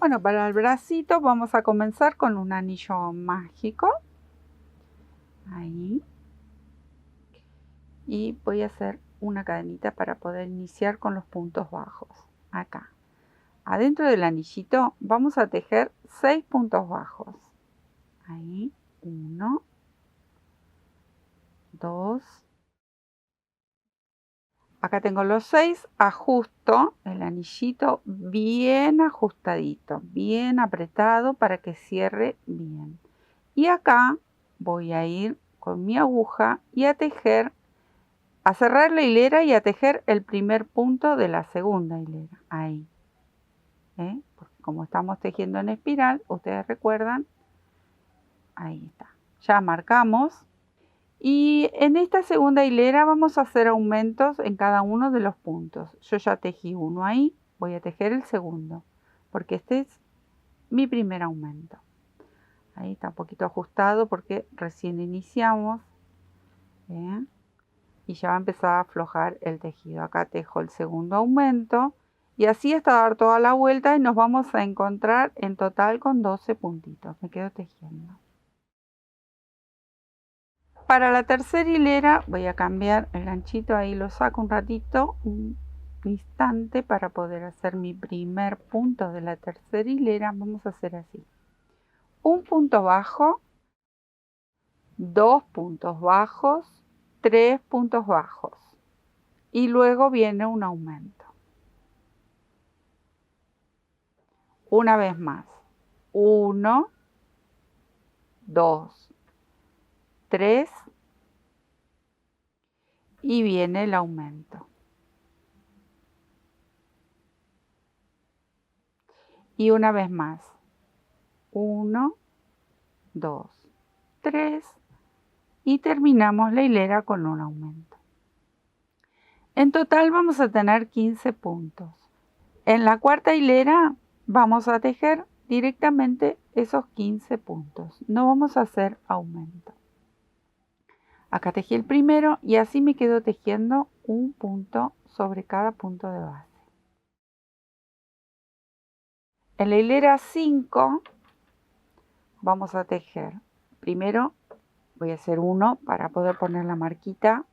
Bueno, para el bracito vamos a comenzar con un anillo mágico. Ahí. Y voy a hacer una cadenita para poder iniciar con los puntos bajos. Acá. Adentro del anillito vamos a tejer 6 puntos bajos. Ahí. 1, 2. Acá tengo los 6. Ajusto el anillito bien ajustadito, bien apretado para que cierre bien. Y acá voy a ir con mi aguja y a tejer, a cerrar la hilera y a tejer el primer punto de la segunda hilera. Ahí. Porque como estamos tejiendo en espiral, ustedes recuerdan, ahí está. Ya marcamos. Y en esta segunda hilera vamos a hacer aumentos en cada uno de los puntos. Yo ya tejí uno ahí, voy a tejer el segundo, porque este es mi primer aumento. Ahí está un poquito ajustado porque recién iniciamos. Y ya va a empezar a aflojar el tejido. Acá tejo el segundo aumento. Y así hasta dar toda la vuelta y nos vamos a encontrar en total con 12 puntitos. Me quedo tejiendo. Para la tercera hilera voy a cambiar el ganchito, ahí lo saco un ratito, un instante para poder hacer mi primer punto de la tercera hilera. Vamos a hacer así. Un punto bajo, 2 puntos bajos, 3 puntos bajos. Y luego viene un aumento. Una vez más. 1, 2, 3 y viene el aumento. Y una vez más. 1, 2, 3 y terminamos la hilera con un aumento. En total vamos a tener 15 puntos. En la cuarta hilera vamos a tejer directamente esos 15 puntos. No vamos a hacer aumento. Acá tejí el primero y así me quedo tejiendo un punto sobre cada punto de base. En la hilera 5 vamos a tejer. Primero voy a hacer uno para poder poner la marquita.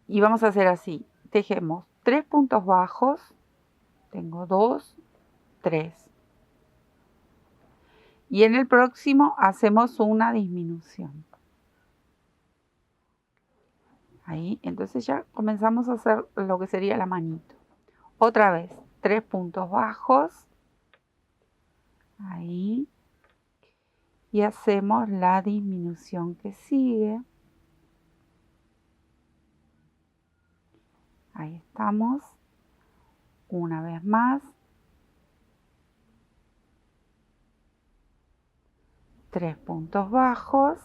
Y vamos a hacer así. Tejemos 3 puntos bajos. Tengo 2, 3. Y en el próximo hacemos una disminución. Ahí, entonces ya comenzamos a hacer lo que sería la manito. Otra vez, 3 puntos bajos. Ahí. Y hacemos la disminución que sigue. Ahí estamos. Una vez más. 3 puntos bajos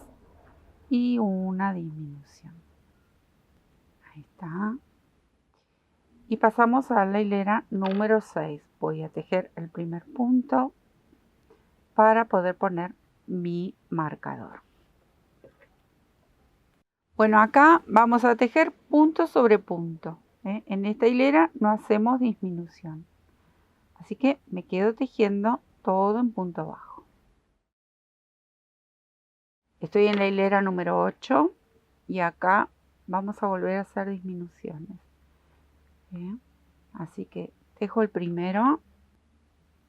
y una disminución. Ahí está. Y pasamos a la hilera número 6. Voy a tejer el primer punto para poder poner mi marcador. Bueno, acá vamos a tejer punto sobre punto. En esta hilera no hacemos disminución. Así que me quedo tejiendo todo en punto bajo. Estoy en la hilera número 8 y acá vamos a volver a hacer disminuciones. Así que tejo el primero,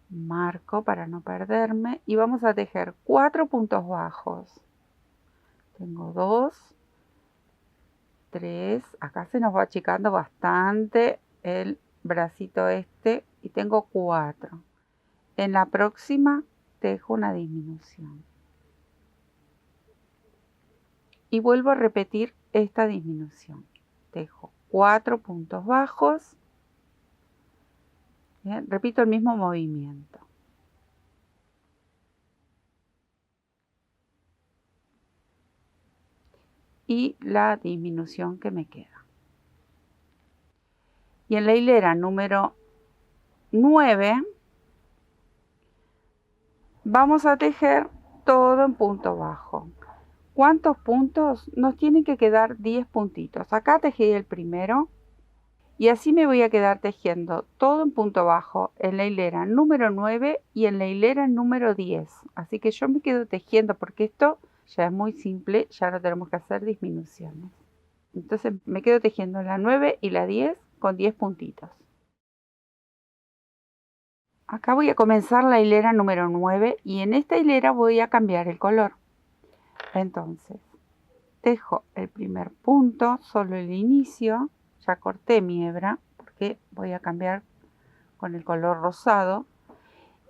marco para no perderme y vamos a tejer 4 puntos bajos. Tengo 2, 3, acá se nos va achicando bastante el bracito este y tengo 4. En la próxima tejo una disminución. Y vuelvo a repetir esta disminución. Tejo 4 puntos bajos. Bien, repito el mismo movimiento. Y la disminución que me queda. Y en la hilera número 9 vamos a tejer todo en punto bajo. ¿Cuántos puntos? Nos tienen que quedar 10 puntitos. Acá tejí el primero Y así me voy a quedar tejiendo todo en punto bajo en la hilera número 9 y en la hilera número 10. Así que yo me quedo tejiendo porque esto ya es muy simple, ya no tenemos que hacer disminuciones. Entonces me quedo tejiendo la 9 y la 10 con 10 puntitos. Acá voy a comenzar la hilera número 9 y en esta hilera voy a cambiar el color. Entonces, tejo el primer punto, solo el inicio. Ya corté mi hebra porque voy a cambiar con el color rosado.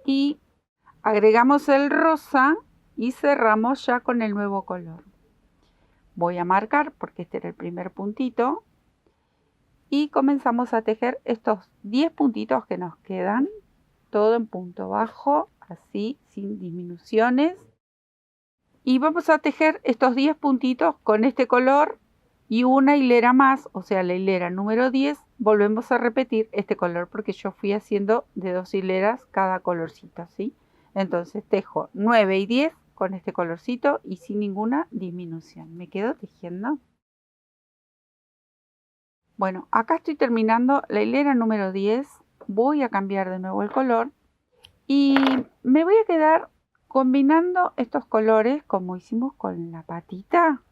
Y agregamos el rosa y cerramos ya con el nuevo color. Voy a marcar porque este era el primer puntito. Y comenzamos a tejer estos 10 puntitos que nos quedan. Todo en punto bajo, así, sin disminuciones. Y vamos a tejer estos 10 puntitos con este color y una hilera más, o sea, la hilera número 10, volvemos a repetir este color porque yo fui haciendo de 2 hileras cada colorcito, ¿sí? Entonces tejo 9 y 10 con este colorcito y sin ninguna disminución. Me quedo tejiendo. Bueno, acá estoy terminando la hilera número 10. Voy a cambiar de nuevo el color y me voy a quedar combinando estos colores como hicimos con la patita.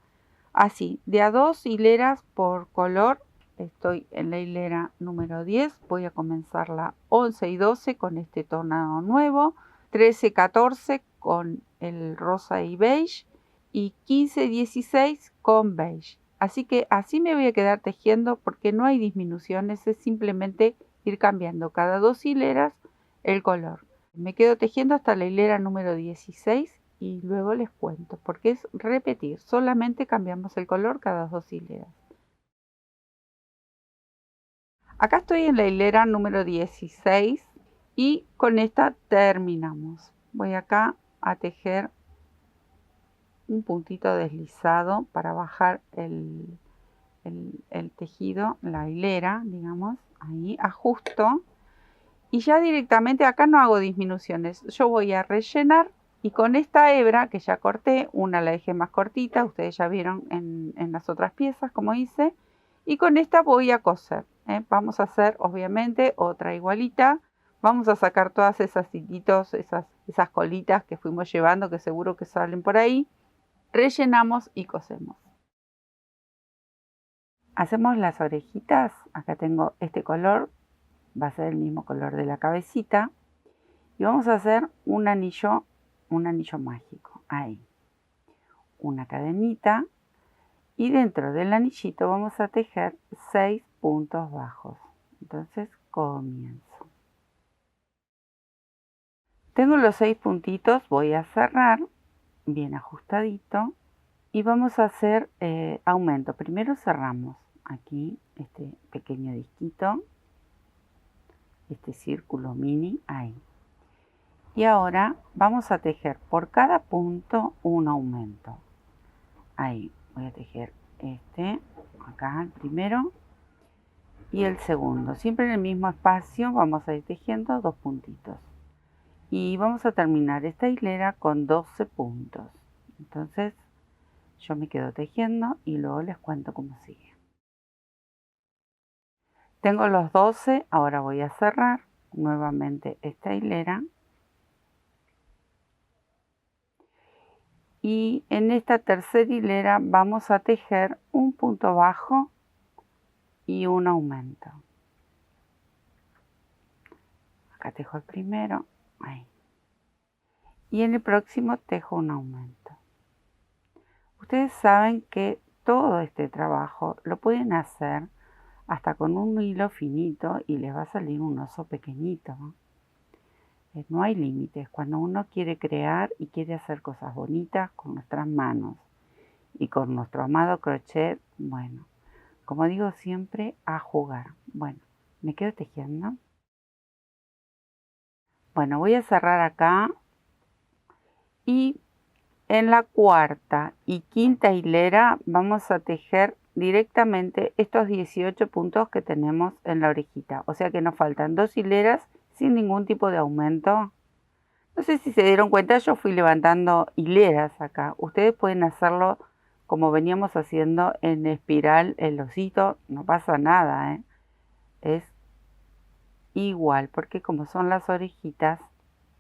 Así, de a 2 hileras por color. Estoy en la hilera número 10. Voy a comenzar la 11 y 12 con este tono nuevo. 13, 14 con el rosa y beige. Y 15, 16 con beige. Así que así me voy a quedar tejiendo porque no hay disminuciones. Es simplemente ir cambiando cada 2 hileras el color. Me quedo tejiendo hasta la hilera número 16 y luego les cuento, porque es repetir, solamente cambiamos el color cada 2 hileras. Acá estoy en la hilera número 16 y con esta terminamos. Voy acá a tejer un puntito deslizado para bajar el tejido, la hilera, digamos, ahí ajusto. Y ya directamente acá no hago disminuciones, yo voy a rellenar y con esta hebra que ya corté, una la dejé más cortita, ustedes ya vieron en las otras piezas como hice, y con esta voy a coser. Vamos a hacer obviamente otra igualita, vamos a sacar todas esas hilitos, esas colitas que fuimos llevando, que seguro que salen por ahí, rellenamos y cosemos. Hacemos las orejitas, acá tengo este color, va a ser el mismo color de la cabecita y vamos a hacer un anillo mágico, ahí, una cadenita y dentro del anillito vamos a tejer 6 puntos bajos. Entonces comienzo. Tengo los 6 puntitos, voy a cerrar bien ajustadito y vamos a hacer aumento. Primero cerramos aquí este pequeño disquito, este círculo mini, ahí. Y ahora vamos a tejer por cada punto un aumento. Ahí voy a tejer este, acá el primero y el segundo. Siempre en el mismo espacio vamos a ir tejiendo 2 puntitos. Y vamos a terminar esta hilera con 12 puntos. Entonces yo me quedo tejiendo y luego les cuento cómo sigue. Tengo los 12, ahora voy a cerrar nuevamente esta hilera. Y en esta tercera hilera vamos a tejer un punto bajo y un aumento. Acá tejo el primero, ahí. Y en el próximo tejo un aumento. Ustedes saben que todo este trabajo lo pueden hacer hasta con un hilo finito y les va a salir un oso pequeñito. No hay límites cuando uno quiere crear y quiere hacer cosas bonitas con nuestras manos y con nuestro amado crochet. Bueno, como digo siempre, a jugar. Bueno, me quedo tejiendo. Bueno, voy a cerrar acá y en la cuarta y quinta hilera vamos a tejer directamente estos 18 puntos que tenemos en la orejita. O sea que nos faltan 2 hileras sin ningún tipo de aumento. No sé si se dieron cuenta, yo fui levantando hileras acá. Ustedes pueden hacerlo como veníamos haciendo en espiral el osito, no pasa nada, es igual, porque como son las orejitas,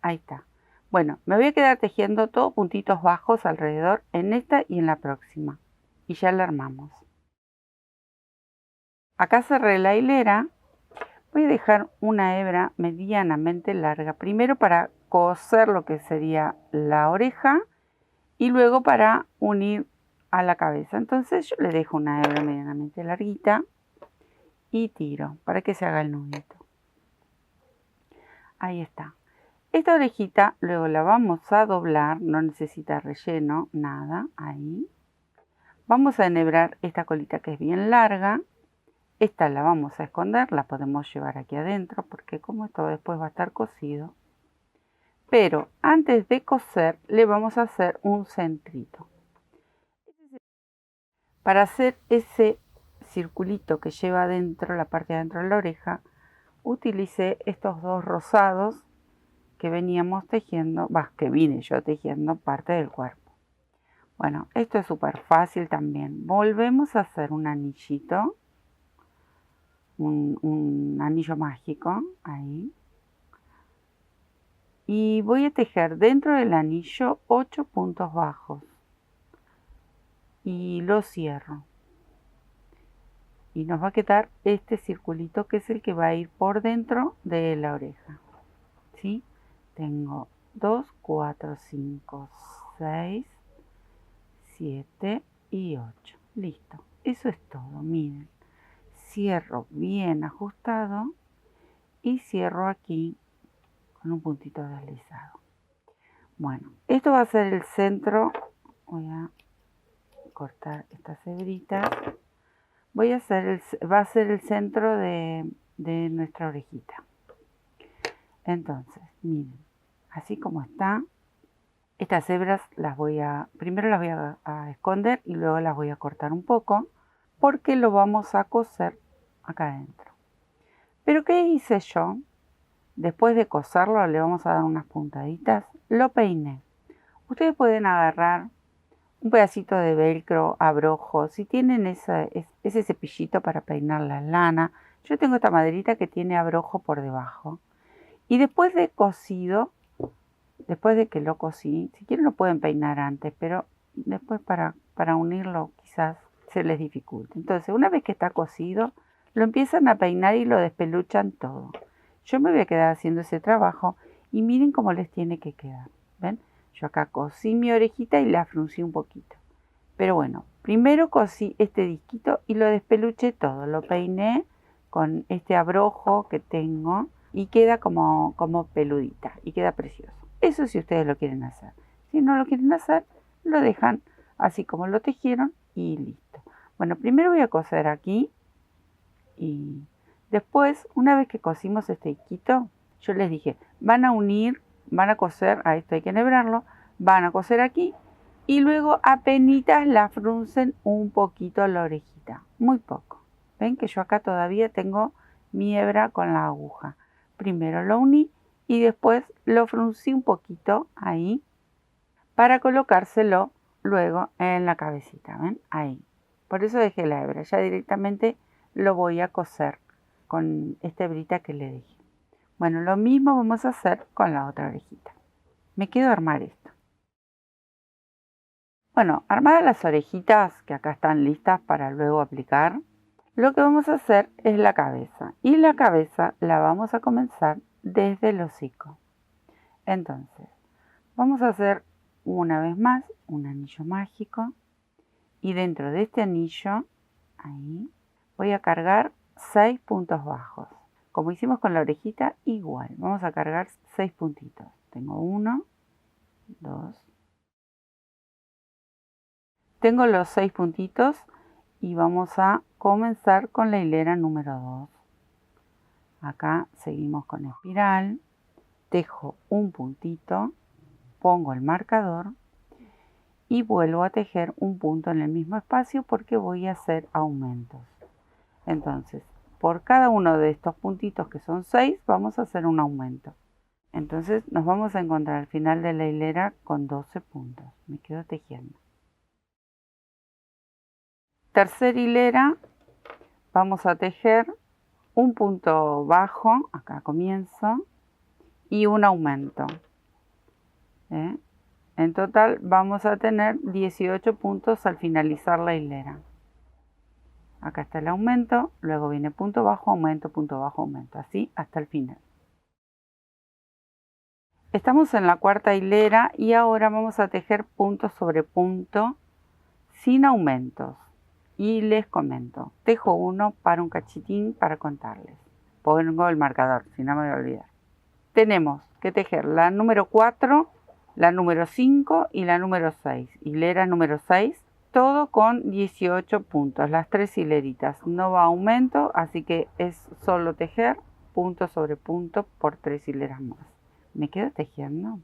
ahí está. Bueno, me voy a quedar tejiendo todos puntitos bajos alrededor en esta y en la próxima. Y ya la armamos. Acá cerré la hilera. Voy a dejar una hebra medianamente larga. Primero para coser lo que sería la oreja y luego para unir a la cabeza. Entonces yo le dejo una hebra medianamente larguita y tiro para que se haga el nudito. Ahí está. Esta orejita luego la vamos a doblar, no necesita relleno, nada, ahí. Vamos a enhebrar esta colita que es bien larga. Esta la vamos a esconder, la podemos llevar aquí adentro porque como esto después va a estar cosido. Pero antes de coser le vamos a hacer un centrito. Para hacer ese circulito que lleva adentro, la parte de adentro de la oreja, utilicé estos dos rosados que veníamos tejiendo, que vine yo tejiendo parte del cuerpo. Bueno, esto es súper fácil también. Volvemos a hacer un anillito, un anillo mágico, ahí. Y voy a tejer dentro del anillo 8 puntos bajos. Y lo cierro. Y nos va a quedar este circulito que es el que va a ir por dentro de la oreja. ¿Sí? Tengo 2, 4, 5, 6, 7 y 8. Listo. Eso es todo. Miren. Cierro bien ajustado y cierro aquí con un puntito deslizado. Bueno, esto va a ser el centro. Voy a cortar estas hebritas. Va a ser el centro de nuestra orejita. Entonces, miren, así como está, estas hebras primero las voy a esconder y luego las voy a cortar un poco porque lo vamos a coser acá adentro. Pero ¿qué hice yo? Después de coserlo le vamos a dar unas puntaditas, lo peiné. Ustedes pueden agarrar un pedacito de velcro, abrojo, si tienen ese cepillito para peinar la lana. Yo tengo esta maderita que tiene abrojo por debajo. Y después de cosido, después de que lo cosí, si quieren lo pueden peinar antes, pero después para unirlo quizás se les dificulte. Entonces, una vez que está cosido, lo empiezan a peinar y lo despeluchan todo. Yo me voy a quedar haciendo ese trabajo y miren cómo les tiene que quedar. ¿Ven? Yo acá cosí mi orejita y la fruncí un poquito. Pero bueno, primero cosí este disquito y lo despeluché todo. Lo peiné con este abrojo que tengo y queda como peludita y queda precioso. Eso si ustedes lo quieren hacer. Si no lo quieren hacer, lo dejan así como lo tejieron y listo. Bueno, primero voy a coser aquí y después, una vez que cosimos este disquito, yo les dije, van a coser, a esto hay que enhebrarlo, van a coser aquí y luego apenitas la fruncen un poquito la orejita, muy poco. Ven que yo acá todavía tengo mi hebra con la aguja. Primero lo uní y después lo fruncí un poquito ahí para colocárselo luego en la cabecita, ¿ven? Ahí. Por eso dejé la hebra, ya directamente lo voy a coser con esta hebrita que le dije. Bueno, lo mismo vamos a hacer con la otra orejita. Me quedo a armar esto. Bueno, armadas las orejitas que acá están listas para luego aplicar, lo que vamos a hacer es la cabeza. Y la cabeza la vamos a comenzar desde el hocico. Entonces, vamos a hacer una vez más un anillo mágico. Y dentro de este anillo, ahí, voy a cargar 6 puntos bajos. Como hicimos con la orejita, igual. Vamos a cargar 6 puntitos. Tengo 1, 2. Tengo los 6 puntitos y vamos a comenzar con la hilera número 2. Acá seguimos con espiral. Tejo un puntito, pongo el marcador y vuelvo a tejer un punto en el mismo espacio porque voy a hacer aumentos. Entonces, por cada uno de estos puntitos que son 6, vamos a hacer un aumento. Entonces nos vamos a encontrar al final de la hilera con 12 puntos. Me quedo tejiendo. Tercera hilera, vamos a tejer un punto bajo, acá comienzo, y un aumento. En total vamos a tener 18 puntos al finalizar la hilera. Acá está el aumento, luego viene punto bajo, aumento, así hasta el final. Estamos en la cuarta hilera y ahora vamos a tejer punto sobre punto sin aumentos. Y les comento, tejo uno para un cachitín para contarles. Pongo el marcador, si no me voy a olvidar. Tenemos que tejer la número 4, la número 5 y la número 6. Hilera número 6, todo con 18 puntos, las 3 hileritas. No va a aumento, así que es solo tejer punto sobre punto por 3 hileras más. Me quedo tejiendo.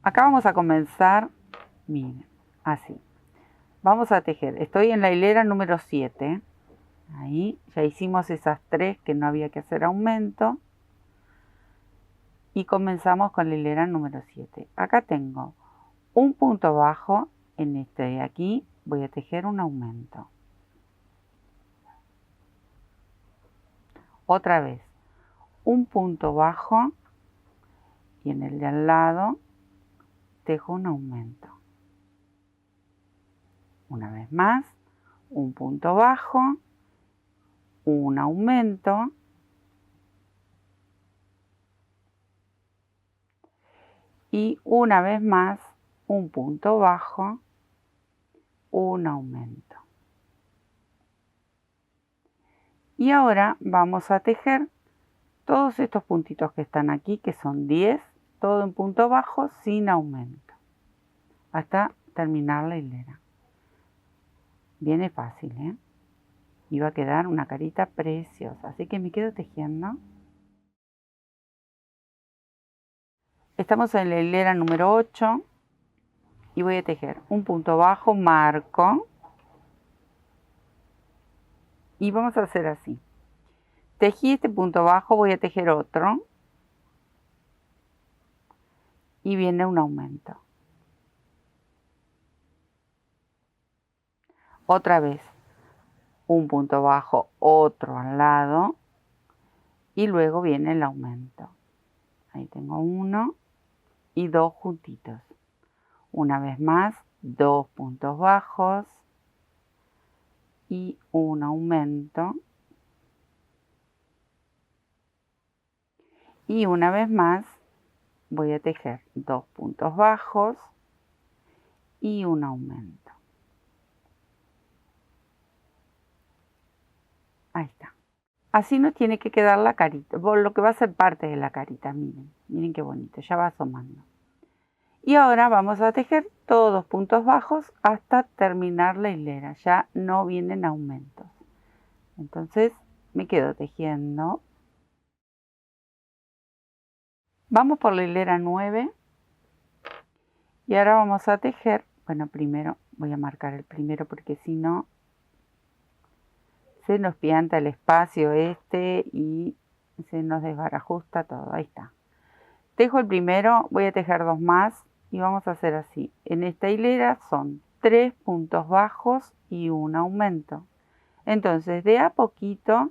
Acá vamos a comenzar, miren, así. Vamos a tejer, estoy en la hilera número 7. Ahí ya hicimos esas 3 que no había que hacer aumento. Y comenzamos con la hilera número 7. Acá tengo un punto bajo, en este de aquí voy a tejer un aumento. Otra vez, un punto bajo y en el de al lado tejo un aumento. Una vez más, un punto bajo, un aumento y una vez más un punto bajo, un aumento. Y ahora vamos a tejer todos estos puntitos que están aquí, que son 10, todo en punto bajo sin aumento, hasta terminar la hilera. Viene fácil, ¿eh? Y va a quedar una carita preciosa, así que me quedo tejiendo. Estamos en la hilera número 8 y voy a tejer un punto bajo, marco y vamos a hacer así. Tejí este punto bajo, voy a tejer otro y viene un aumento. Otra vez, un punto bajo, otro al lado y luego viene el aumento. Ahí tengo uno y dos juntitos. Una vez más, 2 puntos bajos y un aumento. Y una vez más voy a tejer 2 puntos bajos y un aumento. Ahí está. Así nos tiene que quedar la carita, lo que va a ser parte de la carita, miren, miren qué bonito, ya va asomando. Y ahora vamos a tejer todos los puntos bajos hasta terminar la hilera, ya no vienen aumentos. Entonces me quedo tejiendo. Vamos por la hilera 9 y ahora vamos a tejer, bueno, primero voy a marcar el primero porque si no se nos pianta el espacio este y se nos desbarajusta todo. Ahí está. Tejo el primero, voy a tejer 2 más y vamos a hacer así. En esta hilera son 3 puntos bajos y un aumento. Entonces de a poquito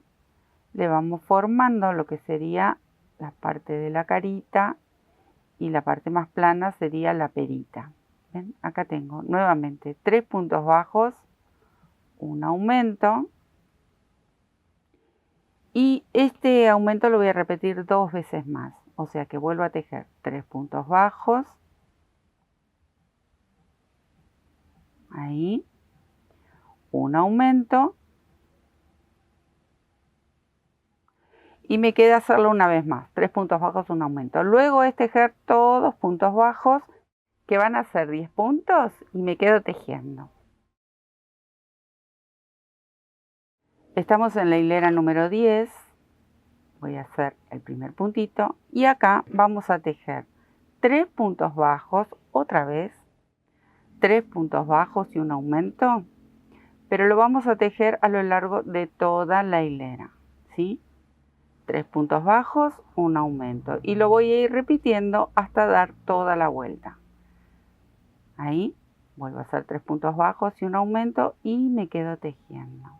le vamos formando lo que sería la parte de la carita y la parte más plana sería la perita. ¿Ven? Acá tengo nuevamente 3 puntos bajos, un aumento. Y este aumento lo voy a repetir 2 veces más. O sea que vuelvo a tejer 3 puntos bajos. Ahí. Un aumento. Y me queda hacerlo una vez más. 3 puntos bajos, un aumento. Luego es tejer todos puntos bajos que van a ser 10 puntos y me quedo tejiendo. Estamos en la hilera número 10. Voy a hacer el primer puntito y acá vamos a tejer 3 puntos bajos, otra vez 3 puntos bajos y un aumento, pero lo vamos a tejer a lo largo de toda la hilera, ¿sí? 3 puntos bajos, un aumento y lo voy a ir repitiendo hasta dar toda la vuelta. Ahí vuelvo a hacer 3 puntos bajos y un aumento y me quedo tejiendo.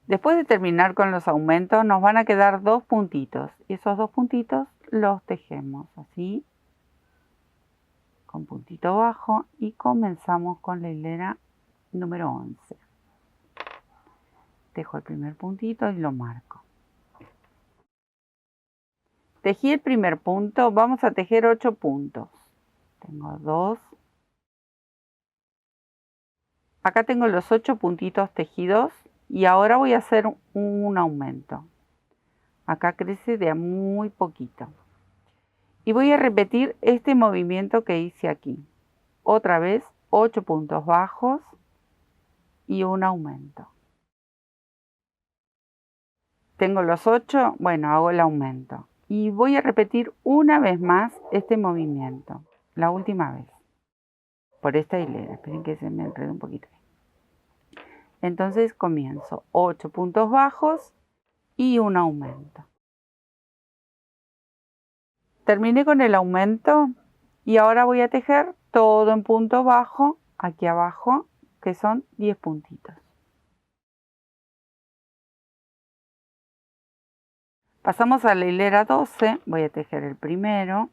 Después de terminar con los aumentos nos van a quedar 2 puntitos y esos 2 puntitos los tejemos así con puntito bajo y comenzamos con la hilera número 11. Tejo el primer puntito y lo marco. Tejí el primer punto, vamos a tejer 8 puntos. Tengo 2. Acá tengo los 8 puntitos tejidos y ahora voy a hacer un aumento. Acá crece de a muy poquito. Y voy a repetir este movimiento que hice aquí. Otra vez 8 puntos bajos y un aumento. Tengo los 8, bueno, hago el aumento. Y voy a repetir una vez más este movimiento, la última vez, por esta hilera. Esperen que se me enrede un poquito. Entonces comienzo 8 puntos bajos y un aumento. Terminé con el aumento y ahora voy a tejer todo en punto bajo, aquí abajo, que son 10 puntitos. Pasamos a la hilera 12, voy a tejer el primero.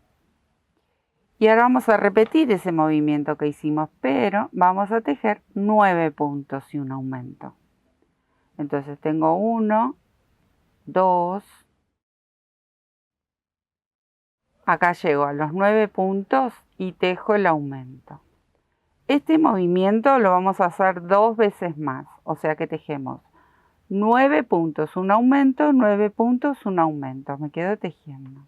Y ahora vamos a repetir ese movimiento que hicimos, pero vamos a tejer 9 puntos y un aumento. Entonces tengo 1, 2. Acá llego a los 9 puntos y tejo el aumento. Este movimiento lo vamos a hacer 2 veces más, o sea que tejemos 9 puntos, un aumento, 9 puntos, un aumento. Me quedo tejiendo.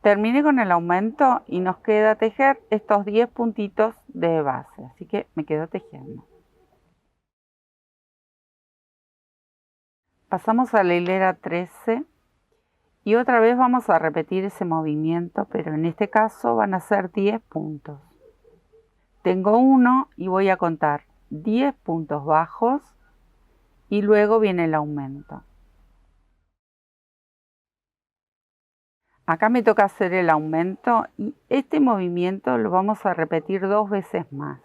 Terminé con el aumento y nos queda tejer estos 10 puntitos de base, así que me quedo tejiendo. Pasamos a la hilera 13 y otra vez vamos a repetir ese movimiento, pero en este caso van a ser 10 puntos. Tengo 1 y voy a contar 10 puntos bajos y luego viene el aumento. Acá me toca hacer el aumento y este movimiento lo vamos a repetir 2 veces más.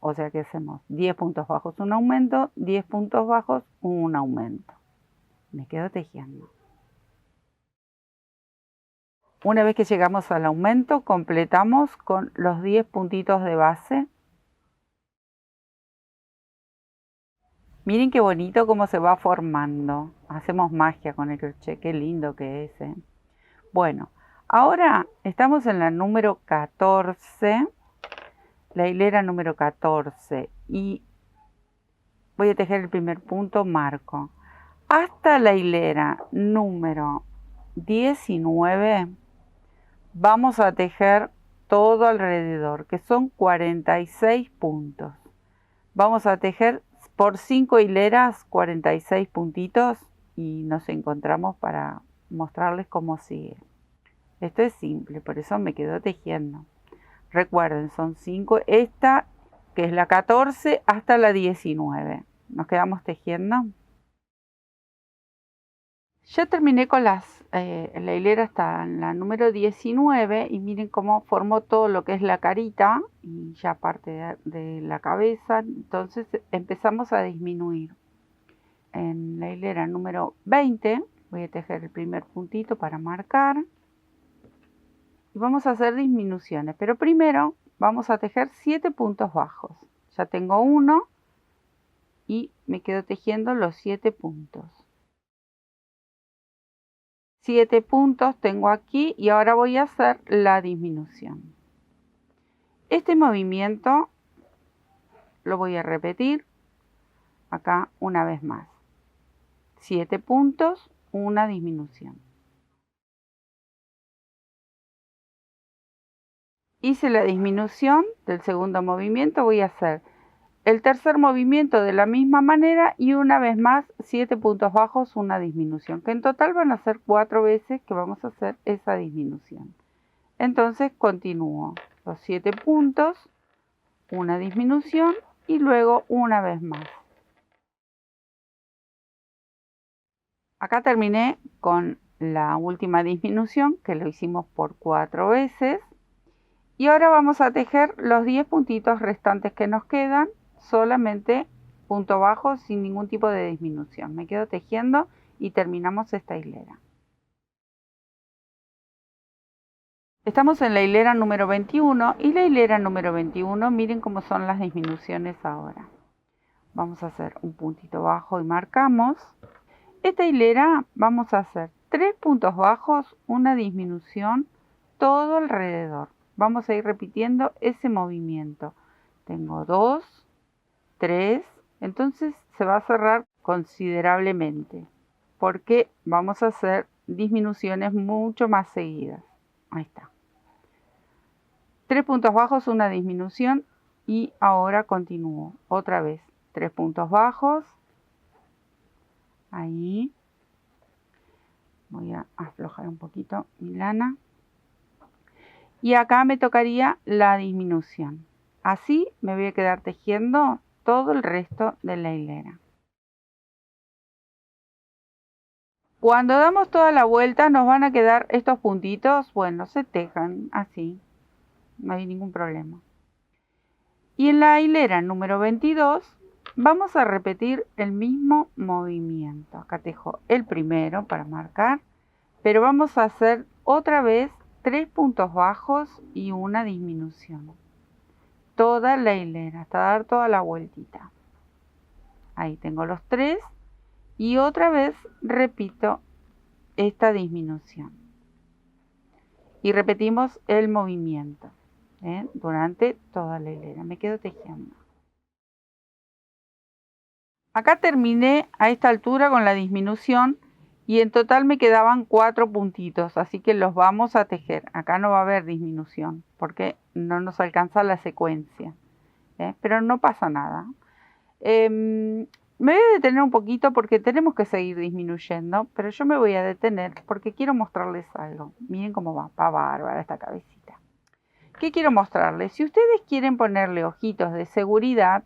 O sea que hacemos 10 puntos bajos, un aumento, 10 puntos bajos, un aumento. Me quedo tejiendo. Una vez que llegamos al aumento, completamos con los 10 puntitos de base. Miren qué bonito cómo se va formando. Hacemos magia con el crochet, qué lindo que es. Bueno, ahora estamos en la número 14, la hilera número 14. Y voy a tejer el primer punto, marco. Hasta la hilera número 19 vamos a tejer todo alrededor, que son 46 puntos. Vamos a tejer por 5 hileras 46 puntitos y nos encontramos para mostrarles cómo sigue. Esto es simple, por eso me quedo tejiendo. Recuerden, son 5, esta que es la 14 hasta la 19. Nos quedamos tejiendo. Ya terminé con la hilera hasta la número 19 y miren cómo formó todo lo que es la carita y ya parte de la cabeza. Entonces empezamos a disminuir. En la hilera número 20 voy a tejer el primer puntito para marcar y vamos a hacer disminuciones, pero primero vamos a tejer 7 puntos bajos. Ya tengo uno y me quedo tejiendo los 7 puntos. 7 puntos tengo aquí y ahora voy a hacer la disminución. Este movimiento lo voy a repetir acá una vez más. 7 puntos, una disminución. Hice la disminución del segundo movimiento, voy a hacer el tercer movimiento de la misma manera y una vez más 7 puntos bajos, una disminución, que en total van a ser 4 veces que vamos a hacer esa disminución. Entonces continúo los 7 puntos, una disminución y luego una vez más. Acá terminé con la última disminución que lo hicimos por 4 veces y ahora vamos a tejer los 10 puntitos restantes que nos quedan solamente puntos bajos sin ningún tipo de disminución. Me quedo tejiendo y terminamos esta hilera. Estamos en la hilera número 21 y la hilera número 21, miren cómo son las disminuciones ahora. Vamos a hacer un puntito bajo y marcamos. Esta hilera vamos a hacer 3 puntos bajos, una disminución todo alrededor. Vamos a ir repitiendo ese movimiento. Tengo 2, 3, entonces se va a cerrar considerablemente porque vamos a hacer disminuciones mucho más seguidas. Ahí está. 3 puntos bajos, una disminución y ahora continúo. Otra vez, 3 puntos bajos. Ahí. Voy a aflojar un poquito mi lana. Y acá me tocaría la disminución. Así me voy a quedar tejiendo todo el resto de la hilera. Cuando damos toda la vuelta nos van a quedar estos puntitos, bueno, se tejan así. No hay ningún problema. Y en la hilera número 22 vamos a repetir el mismo movimiento. Acá tejo el primero para marcar, pero vamos a hacer otra vez 3 puntos bajos y una disminución. Toda la hilera, hasta dar toda la vueltita. Ahí tengo los 3 y otra vez repito esta disminución. Y repetimos el movimiento durante toda la hilera. Me quedo tejiendo. Acá terminé a esta altura con la disminución y en total me quedaban 4 puntitos, así que los vamos a tejer. Acá no va a haber disminución porque no nos alcanza la secuencia, pero no pasa nada. Me voy a detener un poquito porque tenemos que seguir disminuyendo, pero yo me voy a detener porque quiero mostrarles algo. Miren cómo va bárbara esta cabecita. ¿Qué quiero mostrarles? Si ustedes quieren ponerle ojitos de seguridad,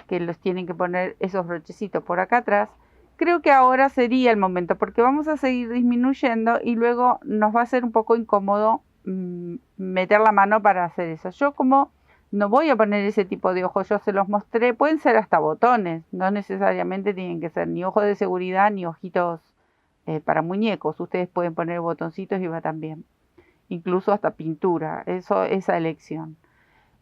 que los tienen que poner esos brochecitos por acá atrás, creo que ahora sería el momento porque vamos a seguir disminuyendo y luego nos va a ser un poco incómodo meter la mano para hacer eso. Yo como no voy a poner ese tipo de ojos, yo se los mostré, pueden ser hasta botones, no necesariamente tienen que ser ni ojos de seguridad ni ojitos para muñecos, ustedes pueden poner botoncitos y va también, incluso hasta pintura, eso es a elección.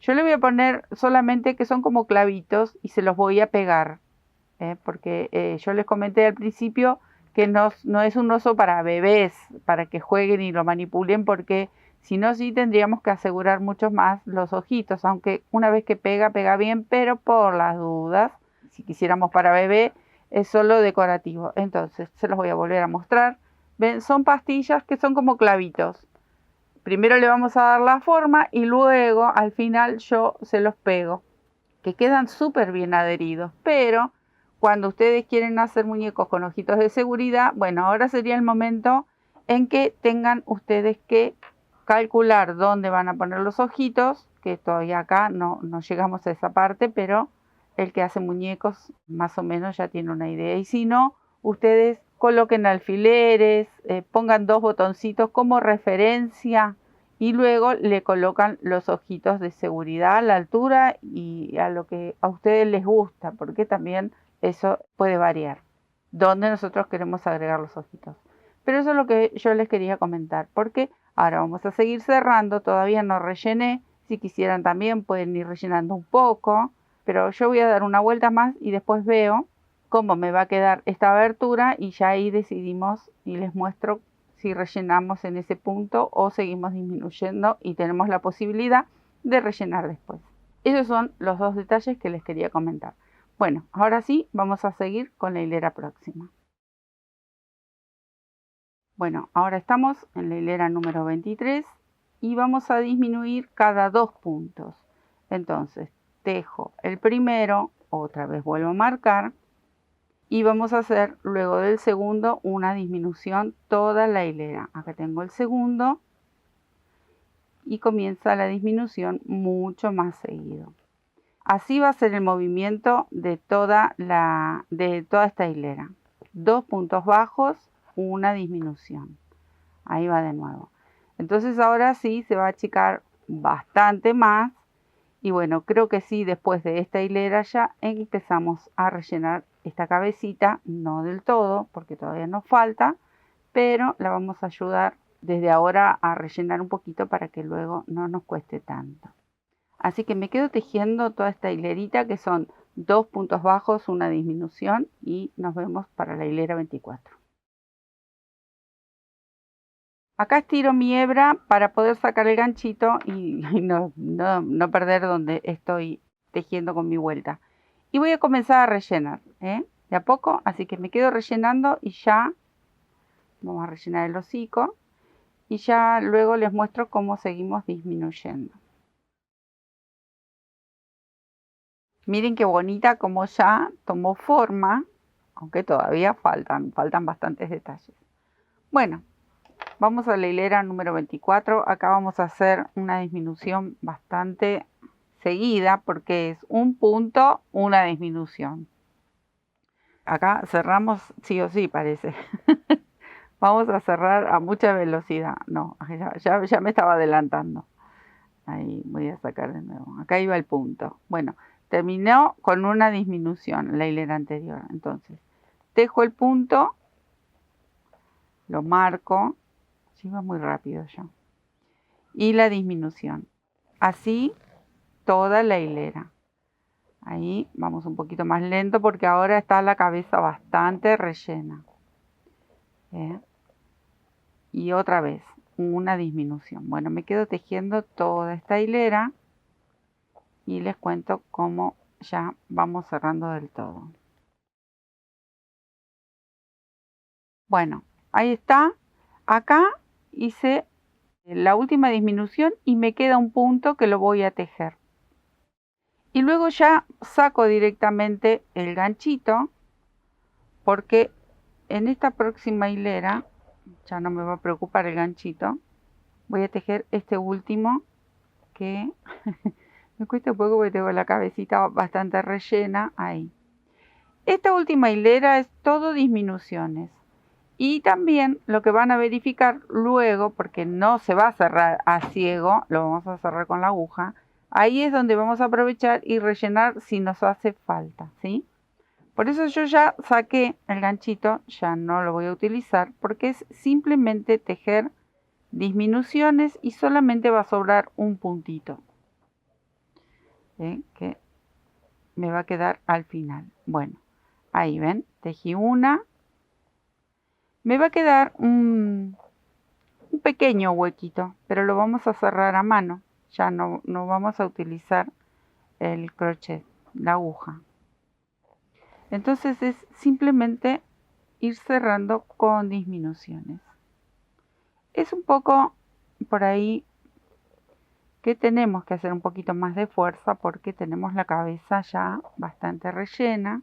Yo le voy a poner solamente que son como clavitos y se los voy a pegar, porque yo les comenté al principio que no es un oso para bebés, para que jueguen y lo manipulen, porque si no sí tendríamos que asegurar mucho más los ojitos, aunque una vez que pega, pega bien, pero por las dudas, si quisiéramos para bebé, es solo decorativo. Entonces se los voy a volver a mostrar. ¿Ven? Son pastillas que son como clavitos. Primero le vamos a dar la forma y luego al final yo se los pego, que quedan súper bien adheridos. Pero cuando ustedes quieren hacer muñecos con ojitos de seguridad, bueno, ahora sería el momento en que tengan ustedes que calcular dónde van a poner los ojitos, que todavía acá no llegamos a esa parte, pero el que hace muñecos más o menos ya tiene una idea. Y si no, ustedes coloquen alfileres, pongan 2 botoncitos como referencia y luego le colocan los ojitos de seguridad a la altura y a lo que a ustedes les gusta, porque también eso puede variar, donde nosotros queremos agregar los ojitos. Pero eso es lo que yo les quería comentar, porque ahora vamos a seguir cerrando, todavía no rellené, si quisieran también pueden ir rellenando un poco, pero yo voy a dar una vuelta más y después veo cómo me va a quedar esta abertura y ya ahí decidimos y les muestro si rellenamos en ese punto o seguimos disminuyendo y tenemos la posibilidad de rellenar después. Esos son los 2 detalles que les quería comentar. Bueno, ahora sí vamos a seguir con la hilera próxima. Bueno, ahora estamos en la hilera número 23 y vamos a disminuir cada 2 puntos. Entonces, tejo el primero, otra vez vuelvo a marcar y vamos a hacer luego del segundo una disminución toda la hilera. Acá tengo el segundo y comienza la disminución mucho más seguido. Así va a ser el movimiento de toda esta hilera. 2 puntos bajos, una disminución. Ahí va de nuevo. Entonces ahora sí se va a achicar bastante más Y bueno, creo que sí, después de esta hilera ya empezamos a rellenar esta cabecita, no del todo, porque todavía nos falta, pero la vamos a ayudar desde ahora a rellenar un poquito para que luego no nos cueste tanto. Así que me quedo tejiendo toda esta hilerita que son 2 puntos bajos, una disminución y nos vemos para la hilera 24. Acá estiro mi hebra para poder sacar el ganchito y no perder donde estoy tejiendo con mi vuelta. Y voy a comenzar a rellenar, de a poco, así que me quedo rellenando y ya vamos a rellenar el hocico y ya luego les muestro cómo seguimos disminuyendo. Miren qué bonita como ya tomó forma, aunque todavía faltan bastantes detalles. Bueno, vamos a la hilera número 24. Acá vamos a hacer una disminución bastante seguida porque es un punto, una disminución. Acá cerramos sí o sí, parece. Vamos a cerrar a mucha velocidad. No, ya me estaba adelantando. Ahí voy a sacar de nuevo. Acá iba el punto. Bueno, terminó con una disminución la hilera anterior. Entonces, tejo el punto, lo marco. Sí, va muy rápido yo. Y la disminución. Así toda la hilera. Ahí vamos un poquito más lento porque ahora está la cabeza bastante rellena. Y otra vez, una disminución. Bueno, me quedo tejiendo toda esta hilera y les cuento cómo ya vamos cerrando del todo. Bueno, ahí está. Acá hice la última disminución y me queda un punto que lo voy a tejer. Y luego ya saco directamente el ganchito porque en esta próxima hilera ya no me va a preocupar el ganchito. Voy a tejer este último que me cuesta un poco porque tengo la cabecita bastante rellena ahí. Esta última hilera es todo disminuciones. Y también lo que van a verificar luego, porque no se va a cerrar a ciego, lo vamos a cerrar con la aguja. Ahí es donde vamos a aprovechar y rellenar si nos hace falta, ¿sí? Por eso yo ya saqué el ganchito, ya no lo voy a utilizar, porque es simplemente tejer disminuciones y solamente va a sobrar un puntito, ¿sí? Que me va a quedar al final. Bueno, ahí ven, tejí una. Me va a quedar un pequeño huequito, pero lo vamos a cerrar a mano. Ya no vamos a utilizar el crochet, la aguja. Entonces es simplemente ir cerrando con disminuciones. Es un poco por ahí que tenemos que hacer un poquito más de fuerza porque tenemos la cabeza ya bastante rellena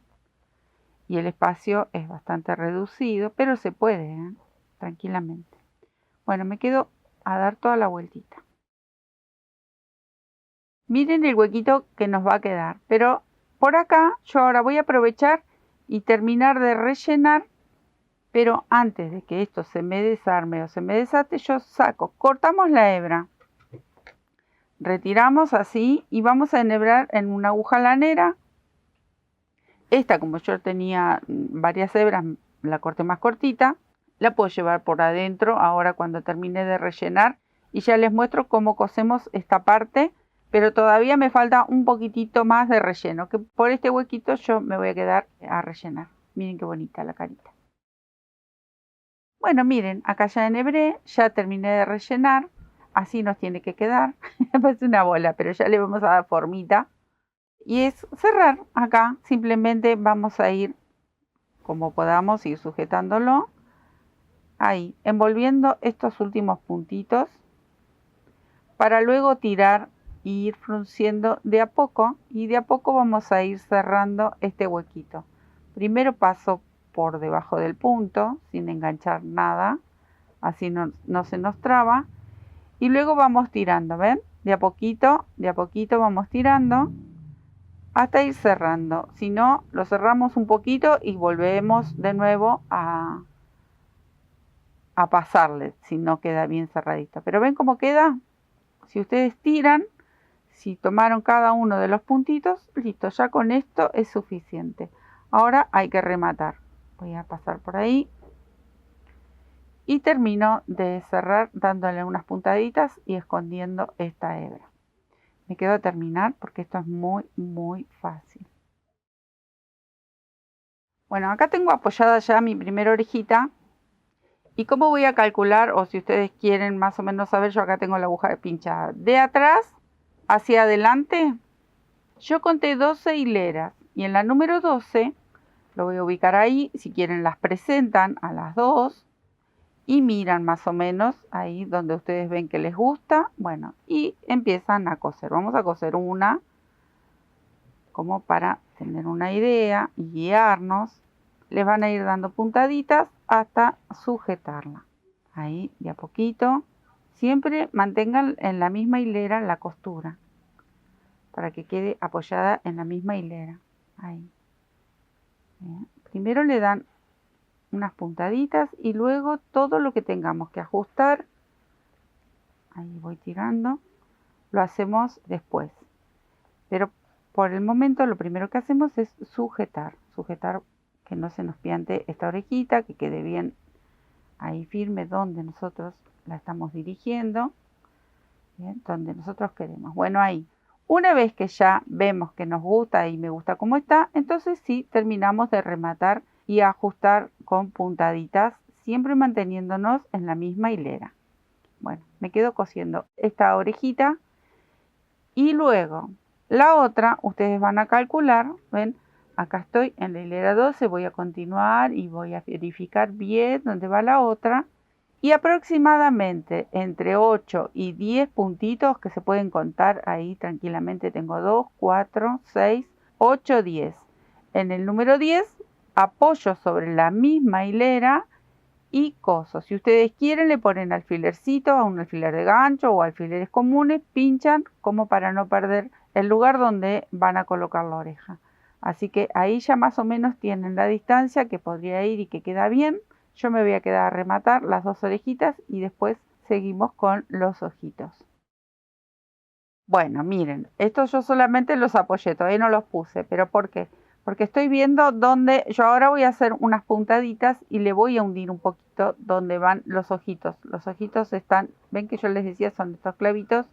y el espacio es bastante reducido, pero se puede, tranquilamente. Bueno, me quedo a dar toda la vueltita. Miren el huequito que nos va a quedar, pero por acá yo ahora voy a aprovechar y terminar de rellenar, pero antes de que esto se me desarme o se me desate, yo saco, cortamos la hebra, retiramos así y vamos a enhebrar en una aguja lanera. Esta, como yo tenía varias hebras, la corté más cortita, la puedo llevar por adentro ahora cuando termine de rellenar y ya les muestro cómo cosemos esta parte, pero todavía me falta un poquitito más de relleno, que por este huequito yo me voy a quedar a rellenar. Miren qué bonita la carita. Bueno, miren, acá ya enhebré, ya terminé de rellenar, así nos tiene que quedar. Es una bola, pero ya le vamos a dar formita. Y es cerrar acá, simplemente vamos a ir como podamos, ir sujetándolo. Ahí, envolviendo estos últimos puntitos para luego tirar e ir frunciendo de a poco y de a poco vamos a ir cerrando este huequito. Primero paso por debajo del punto sin enganchar nada, así no se nos traba y luego vamos tirando, ¿ven? De a poquito vamos tirando hasta ir cerrando. Si no, lo cerramos un poquito y volvemos de nuevo a pasarle si no queda bien cerradito. Pero ven cómo queda. Si ustedes tiran, Si tomaron cada uno de los puntitos, listo, ya con esto es suficiente. Ahora hay que rematar. Voy a pasar por ahí. Y termino de cerrar dándole unas puntaditas y escondiendo esta hebra. Me quedo a terminar porque esto es muy fácil. Bueno, acá tengo apoyada ya mi primera orejita. ¿Y cómo voy a calcular? O si ustedes quieren más o menos saber, yo acá tengo la aguja pinchada. De atrás hacia adelante, yo conté 12 hileras. Y en la número 12, lo voy a ubicar ahí. Si quieren las presentan a las 2. Y miran más o menos ahí donde ustedes ven que les gusta. Bueno, y empiezan a coser. Vamos a coser una, como para tener una idea y guiarnos. Les van a ir dando puntaditas hasta sujetarla. Ahí, de a poquito. Siempre mantengan en la misma hilera la costura, para que quede apoyada en la misma hilera. Ahí. Bien. Primero le dan unas puntaditas y luego todo lo que tengamos que ajustar, ahí voy tirando, lo hacemos después. Pero por el momento lo primero que hacemos es sujetar que no se nos piante esta orejita, que quede bien ahí firme donde nosotros la estamos dirigiendo, bien, donde nosotros queremos. Bueno, ahí. Una vez que ya vemos que nos gusta y me gusta cómo está, entonces sí terminamos de rematar y ajustar con puntaditas, siempre manteniéndonos en la misma hilera. Bueno, me quedo cosiendo esta orejita y luego la otra, ustedes van a calcular, ven, acá estoy en la hilera 12, voy a continuar y voy a verificar bien dónde va la otra. Y aproximadamente entre 8 y 10 puntitos que se pueden contar ahí tranquilamente. Tengo 2, 4, 6, 8, 10. En el número 10 apoyo sobre la misma hilera y coso. Si ustedes quieren le ponen alfilercito, a un alfiler de gancho o alfileres comunes, pinchan como para no perder el lugar donde van a colocar la oreja. Así que ahí ya más o menos tienen la distancia que podría ir y que queda bien. Yo me voy a quedar a rematar las dos orejitas y después seguimos con los ojitos. Bueno, miren, estos yo solamente los apoyé, todavía no los puse. ¿Pero por qué? Porque estoy viendo dónde, yo ahora voy a hacer unas puntaditas y le voy a hundir un poquito donde van los ojitos. Los ojitos están, ven que yo les decía, son estos clavitos.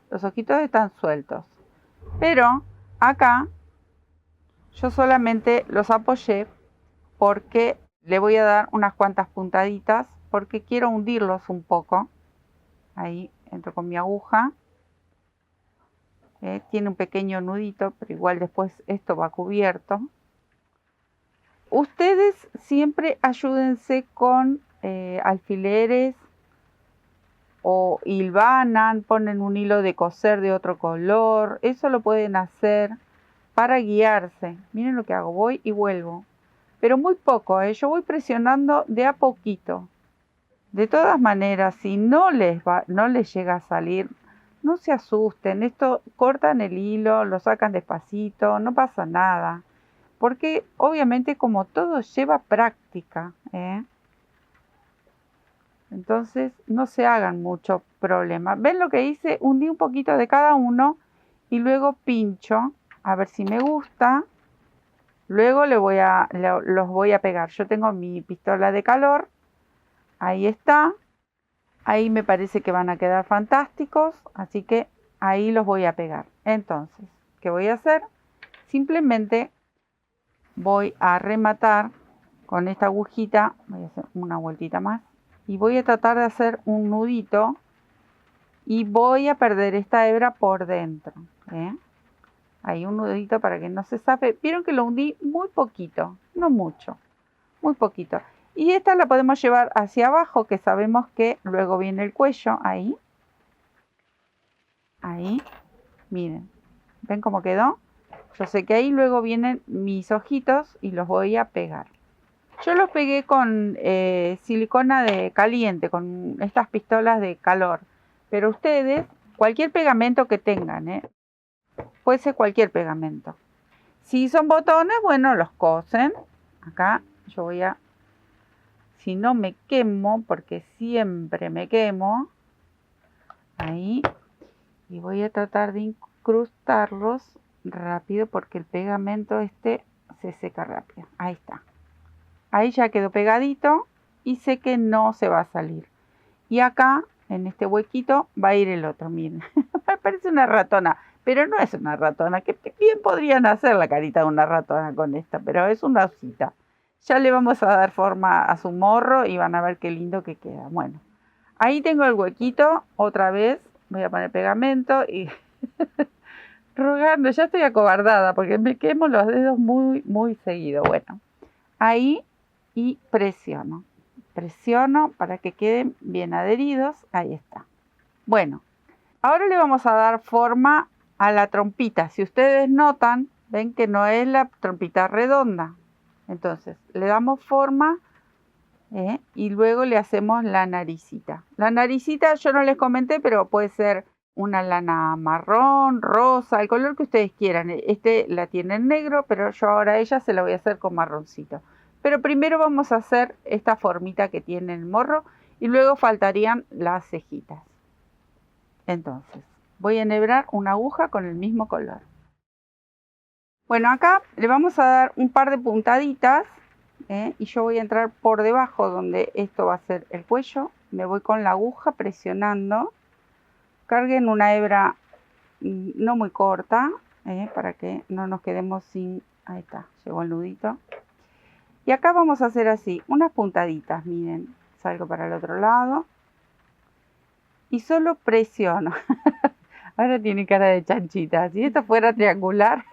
Los ojitos están sueltos. Pero acá yo solamente los apoyé porque le voy a dar unas cuantas puntaditas porque quiero hundirlos un poco. Ahí entro con mi aguja. Tiene un pequeño nudito, pero igual después esto va cubierto. Ustedes siempre ayúdense con alfileres o hilvanan, ponen un hilo de coser de otro color. Eso lo pueden hacer para guiarse. Miren lo que hago, voy y vuelvo. Pero muy poco, yo voy presionando de a poquito. De todas maneras, si no les llega a salir, no se asusten. Esto cortan el hilo, lo sacan despacito, no pasa nada. Porque obviamente como todo lleva práctica, entonces no se hagan mucho problema. ¿Ven lo que hice? Hundí un poquito de cada uno y luego pincho a ver si me gusta. Luego los voy a pegar. Yo tengo mi pistola de calor. Ahí está. Ahí me parece que van a quedar fantásticos. Así que ahí los voy a pegar. Entonces, ¿qué voy a hacer? Simplemente voy a rematar con esta agujita. Voy a hacer una vueltita más. Y voy a tratar de hacer un nudito. Y voy a perder esta hebra por dentro. Ahí un nudito para que no se zafe. Vieron que lo hundí muy poquito, no mucho, muy poquito. Y esta la podemos llevar hacia abajo, que sabemos que luego viene el cuello, ahí. Ahí, miren, ¿ven cómo quedó? Yo sé que ahí luego vienen mis ojitos y los voy a pegar. Yo los pegué con silicona de caliente, con estas pistolas de calor. Pero ustedes, cualquier pegamento que tengan, puede ser cualquier pegamento. Si son botones, bueno, los cosen. Acá yo voy a, si no me quemo, porque siempre me quemo, ahí, y voy a tratar de incrustarlos rápido porque el pegamento este se seca rápido. Ahí está. Ahí ya quedó pegadito y sé que no se va a salir. Y acá, en este huequito, va a ir el otro. Miren, me parece una ratona, pero no es una ratona, que bien podrían hacer la carita de una ratona con esta, pero es una osita. Ya le vamos a dar forma a su morro y van a ver qué lindo que queda. Bueno, ahí tengo el huequito, otra vez voy a poner pegamento y rogando, ya estoy acobardada porque me quemo los dedos muy seguido. Bueno, ahí y presiono para que queden bien adheridos. Ahí está. Bueno, ahora le vamos a dar forma a la trompita. Si ustedes notan, ven que no es la trompita redonda. Entonces le damos forma y luego le hacemos la naricita. La naricita yo no les comenté, pero puede ser una lana marrón, rosa, el color que ustedes quieran. Este la tiene en negro, pero yo ahora a ella se la voy a hacer con marroncito. Pero primero vamos a hacer esta formita que tiene el morro y luego faltarían las cejitas. Entonces, voy a enhebrar una aguja con el mismo color. Bueno, acá le vamos a dar un par de puntaditas y yo voy a entrar por debajo donde esto va a ser el cuello. Me voy con la aguja presionando. Carguen una hebra no muy corta para que no nos quedemos sin... Ahí está, llegó el nudito. Y acá vamos a hacer así, unas puntaditas, miren. Salgo para el otro lado. Y solo presiono. Ahora tiene cara de chanchita. Si esto fuera triangular...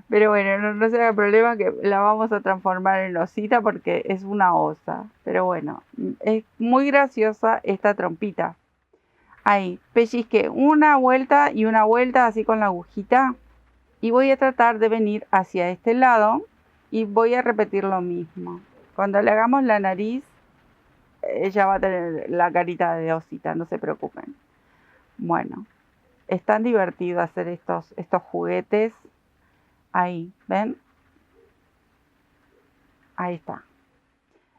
Pero bueno, no será problema que la vamos a transformar en osita porque es una osa. Pero bueno, es muy graciosa esta trompita. Ahí, pellizqué una vuelta y una vuelta así con la agujita. Y voy a tratar de venir hacia este lado y voy a repetir lo mismo. Cuando le hagamos la nariz, ella va a tener la carita de osita, no se preocupen. Bueno, es tan divertido hacer estos juguetes. Ahí, ¿ven? Ahí está.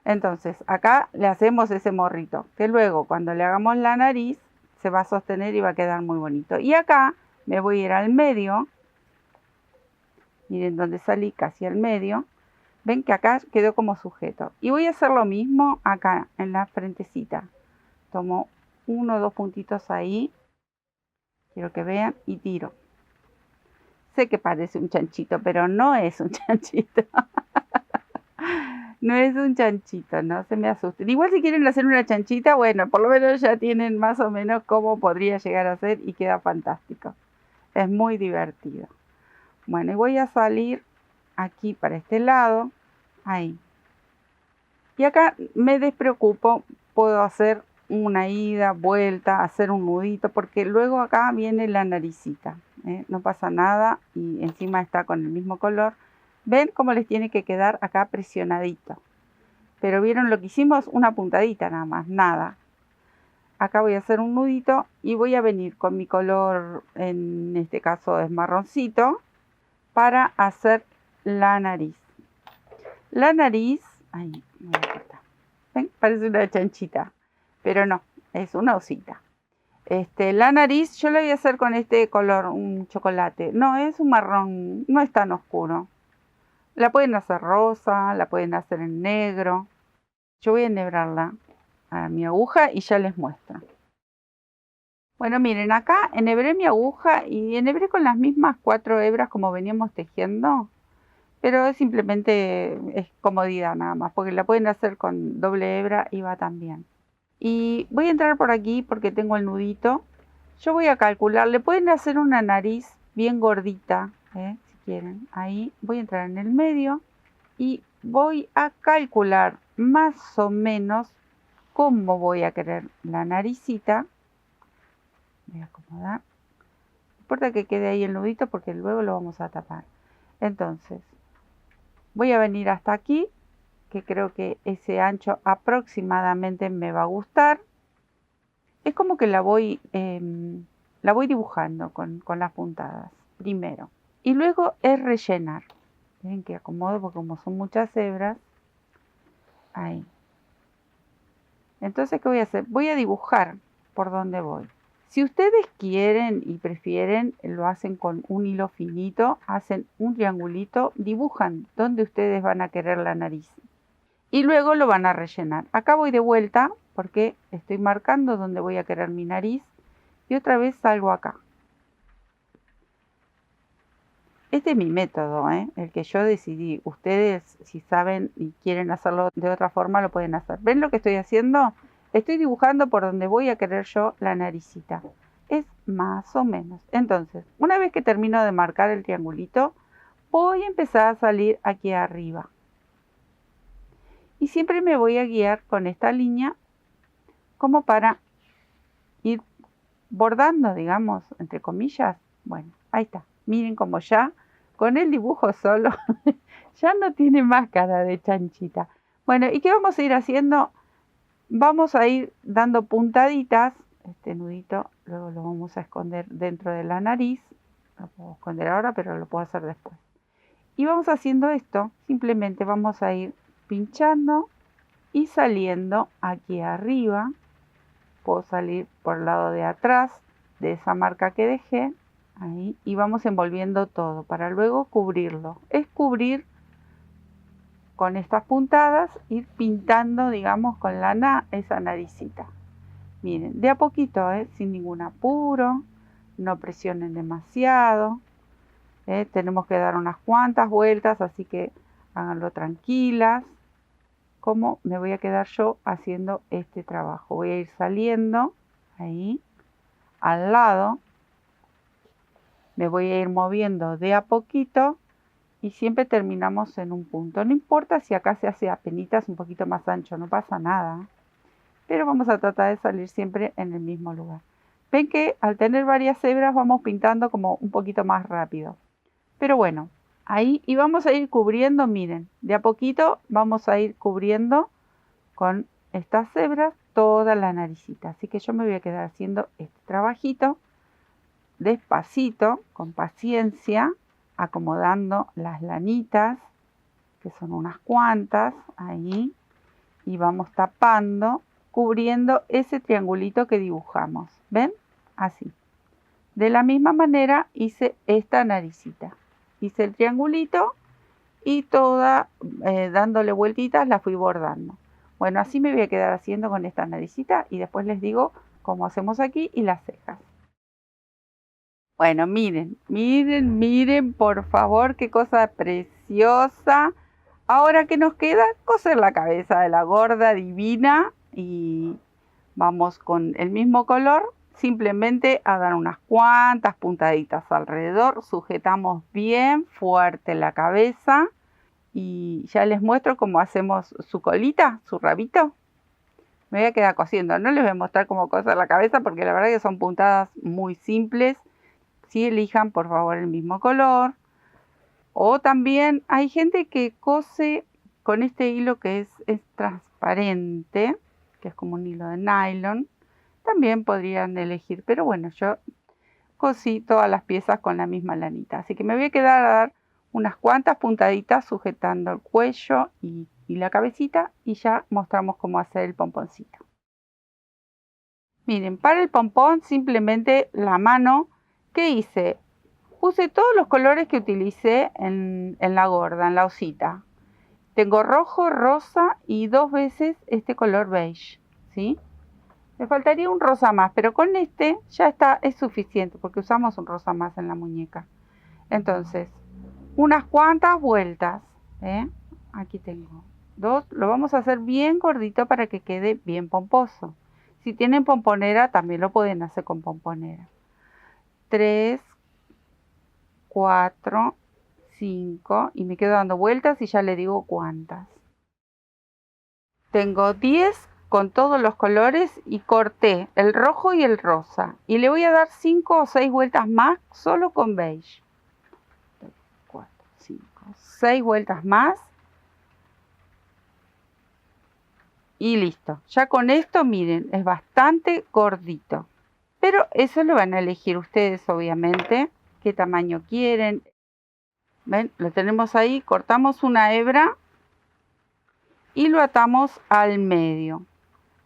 Entonces, acá le hacemos ese morrito, que luego cuando le hagamos la nariz, se va a sostener y va a quedar muy bonito. Y acá me voy a ir al medio. Miren donde salí, casi al medio. Ven que acá quedó como sujeto. Y voy a hacer lo mismo acá, en la frentecita. Tomo 1 o 2 puntitos ahí. Quiero que vean y tiro. Sé que parece un chanchito, pero no es un chanchito. No es un chanchito, no se me asusten. Igual si quieren hacer una chanchita, bueno, por lo menos ya tienen más o menos cómo podría llegar a ser y queda fantástico. Es muy divertido. Bueno, y voy a salir aquí para este lado, ahí. Y acá me despreocupo, puedo hacer una ida, vuelta, hacer un nudito, porque luego acá viene la naricita. No pasa nada y encima está con el mismo color. ¿Ven cómo les tiene que quedar acá presionadito? Pero vieron lo que hicimos, una puntadita nada más, nada. Acá voy a hacer un nudito y voy a venir con mi color, en este caso es marroncito, para hacer la nariz. La nariz, ahí, me voy a cortar. ¿Ven? Parece una chanchita, pero no, es una osita. La nariz yo la voy a hacer con este color, un chocolate. No, es un marrón, no es tan oscuro. La pueden hacer rosa, la pueden hacer en negro. Yo voy a enhebrarla a mi aguja y ya les muestro. Bueno, miren, acá enhebré mi aguja y enhebré con las mismas 4 hebras como veníamos tejiendo. Pero simplemente es comodidad nada más, porque la pueden hacer con doble hebra y va también. Y voy a entrar por aquí porque tengo el nudito. Yo voy a calcular, le pueden hacer una nariz bien gordita, si quieren. Ahí voy a entrar en el medio y voy a calcular más o menos cómo voy a querer la naricita. Voy a acomodar. No importa que quede ahí el nudito porque luego lo vamos a tapar. Entonces, voy a venir hasta aquí, que creo que ese ancho aproximadamente me va a gustar. Es como que la voy dibujando con las puntadas primero. Y luego es rellenar. Miren que acomodo porque como son muchas hebras. Ahí. Entonces, ¿qué voy a hacer? Voy a dibujar por donde voy. Si ustedes quieren y prefieren, lo hacen con un hilo finito, hacen un triangulito, dibujan donde ustedes van a querer la nariz. Y luego lo van a rellenar. Acá voy de vuelta porque estoy marcando donde voy a querer mi nariz. Y otra vez salgo acá. Este es mi método, el que yo decidí. Ustedes, si saben y quieren hacerlo de otra forma, lo pueden hacer. ¿Ven lo que estoy haciendo? Estoy dibujando por donde voy a querer yo la naricita. Es más o menos. Entonces, una vez que termino de marcar el triangulito, voy a empezar a salir aquí arriba. Y siempre me voy a guiar con esta línea como para ir bordando, digamos, entre comillas. Bueno, ahí está. Miren como ya con el dibujo solo ya no tiene más cara de chanchita. Bueno, ¿y qué vamos a ir haciendo? Vamos a ir dando puntaditas. Este nudito luego lo vamos a esconder dentro de la nariz. Lo puedo esconder ahora, pero lo puedo hacer después. Y vamos haciendo esto. Simplemente vamos a ir pinchando y saliendo aquí arriba. Puedo salir por el lado de atrás de esa marca que dejé. Ahí. Y vamos envolviendo todo para luego cubrirlo. Es cubrir con estas puntadas, ir pintando, digamos, con lana esa naricita. Miren, de a poquito, sin ningún apuro, no presionen demasiado. Tenemos que dar unas cuantas vueltas, así que háganlo tranquilas. Como me voy a quedar yo haciendo este trabajo. Voy a ir saliendo ahí, al lado. Me voy a ir moviendo de a poquito. Y siempre terminamos en un punto. No importa si acá se hace apenitas un poquito más ancho, no pasa nada. Pero vamos a tratar de salir siempre en el mismo lugar. Ven que al tener varias hebras vamos pintando como un poquito más rápido. Pero bueno, ahí y vamos a ir cubriendo, miren, de a poquito vamos a ir cubriendo con estas hebras toda la naricita. Así que yo me voy a quedar haciendo este trabajito despacito, con paciencia, acomodando las lanitas, que son unas cuantas, ahí, y vamos tapando, cubriendo ese triangulito que dibujamos. ¿Ven? Así. De la misma manera hice esta naricita. Hice el triangulito y toda, dándole vueltitas, la fui bordando. Bueno, así me voy a quedar haciendo con esta naricita y después les digo cómo hacemos aquí y las cejas. Bueno, miren, miren, miren, por favor, qué cosa preciosa. Ahora que nos queda coser la cabeza de la gorda divina y vamos con el mismo color, simplemente a dar unas cuantas puntaditas alrededor. Sujetamos bien fuerte la cabeza y ya les muestro cómo hacemos su colita, su rabito. Me voy a quedar cosiendo, no les voy a mostrar cómo coser la cabeza porque la verdad que son puntadas muy simples. Si elijan por favor el mismo color. O también hay gente que cose con este hilo que es transparente, que es como un hilo de nylon. También podrían elegir, pero bueno, yo cosí todas las piezas con la misma lanita. Así que me voy a quedar a dar unas cuantas puntaditas sujetando el cuello y la cabecita y ya mostramos cómo hacer el pomponcito. Miren, para el pompón simplemente la mano. ¿Qué hice? Puse todos los colores que utilicé en la gorda, en la osita. Tengo rojo, rosa y 2 veces este color beige, ¿sí? Me faltaría un rosa más, pero con este ya está, es suficiente porque usamos un rosa más en la muñeca. Entonces, unas cuantas vueltas, Aquí tengo 2. Lo vamos a hacer bien gordito para que quede bien pomposo. Si tienen pomponera, también lo pueden hacer con pomponera. 3, 4, 5 y me quedo dando vueltas y ya le digo cuántas. Tengo 10 con todos los colores y corté el rojo y el rosa. Y le voy a dar 5 o 6 vueltas más solo con beige. 3, 4, 5, 6 vueltas más. Y listo. Ya con esto, miren, es bastante gordito. Pero eso lo van a elegir ustedes, obviamente. Qué tamaño quieren. ¿Ven? Lo tenemos ahí. Cortamos una hebra y lo atamos al medio.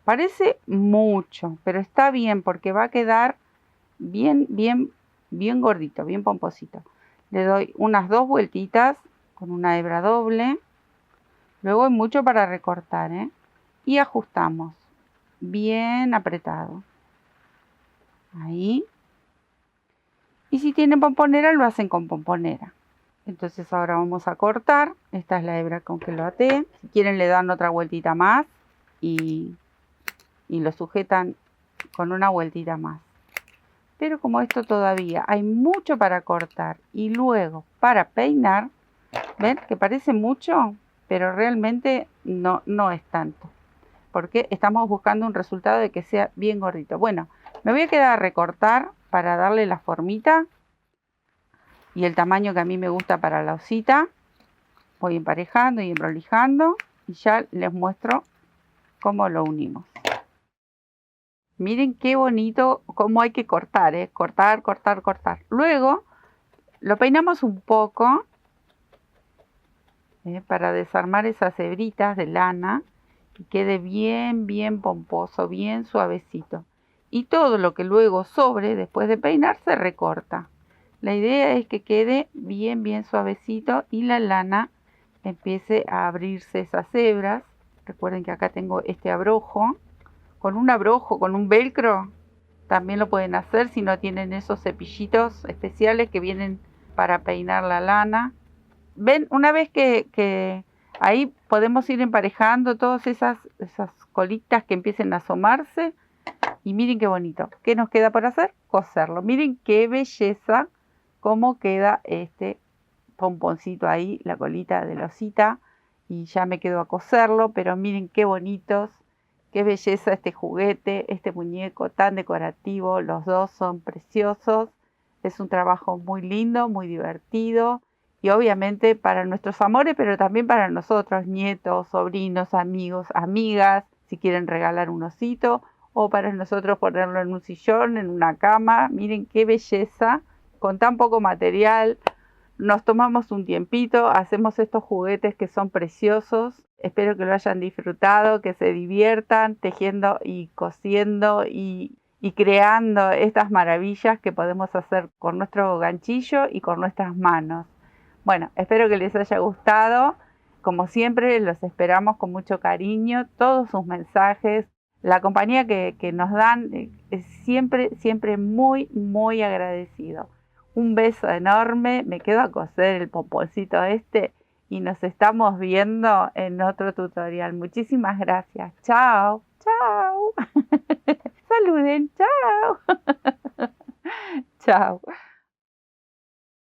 Parece mucho, pero está bien porque va a quedar bien gordito, bien pomposito. Le doy unas 2 vueltitas con una hebra doble. Luego hay mucho para recortar, y ajustamos bien apretado. Ahí. Y si tienen pomponera, lo hacen con pomponera. Entonces ahora vamos a cortar. Esta es la hebra con que lo até. Si quieren le dan otra vueltita más y lo sujetan con una vueltita más. Pero como esto todavía hay mucho para cortar y luego para peinar, ¿ven? Que parece mucho, pero realmente no es tanto. Porque estamos buscando un resultado de que sea bien gordito. Bueno, me voy a quedar a recortar para darle la formita y el tamaño que a mí me gusta para la osita. Voy emparejando y emprolijando y ya les muestro cómo lo unimos. Miren qué bonito cómo hay que cortar, cortar, cortar, cortar. Luego lo peinamos un poco para desarmar esas hebritas de lana y quede bien pomposo, bien suavecito. Y todo lo que luego sobre después de peinar se recorta. La idea es que quede bien suavecito y la lana empiece a abrirse esas hebras. Recuerden que acá tengo este abrojo. Con un abrojo, con un velcro, también lo pueden hacer si no tienen esos cepillitos especiales que vienen para peinar la lana. Ven, una vez que ahí podemos ir emparejando todas esas colitas que empiecen a asomarse. Y miren qué bonito. ¿Qué nos queda por hacer? Coserlo. Miren qué belleza cómo queda este pomponcito ahí, la colita de la osita. Y ya me quedo a coserlo, pero miren qué bonitos. Qué belleza este juguete, este muñeco tan decorativo. Los dos son preciosos. Es un trabajo muy lindo, muy divertido. Y obviamente para nuestros amores, pero también para nosotros, nietos, sobrinos, amigos, amigas, si quieren regalar un osito. O para nosotros ponerlo en un sillón, en una cama. Miren qué belleza. Con tan poco material. Nos tomamos un tiempito, hacemos estos juguetes que son preciosos. Espero que lo hayan disfrutado, que se diviertan tejiendo y cosiendo y creando estas maravillas que podemos hacer con nuestro ganchillo y con nuestras manos. Bueno, espero que les haya gustado. Como siempre, los esperamos con mucho cariño. Todos sus mensajes, la compañía que nos dan, es siempre muy agradecido. Un beso enorme, me quedo a coser el pomponcito este y nos estamos viendo en otro tutorial. Muchísimas gracias. Chao, chao. Saluden, chao. Chao.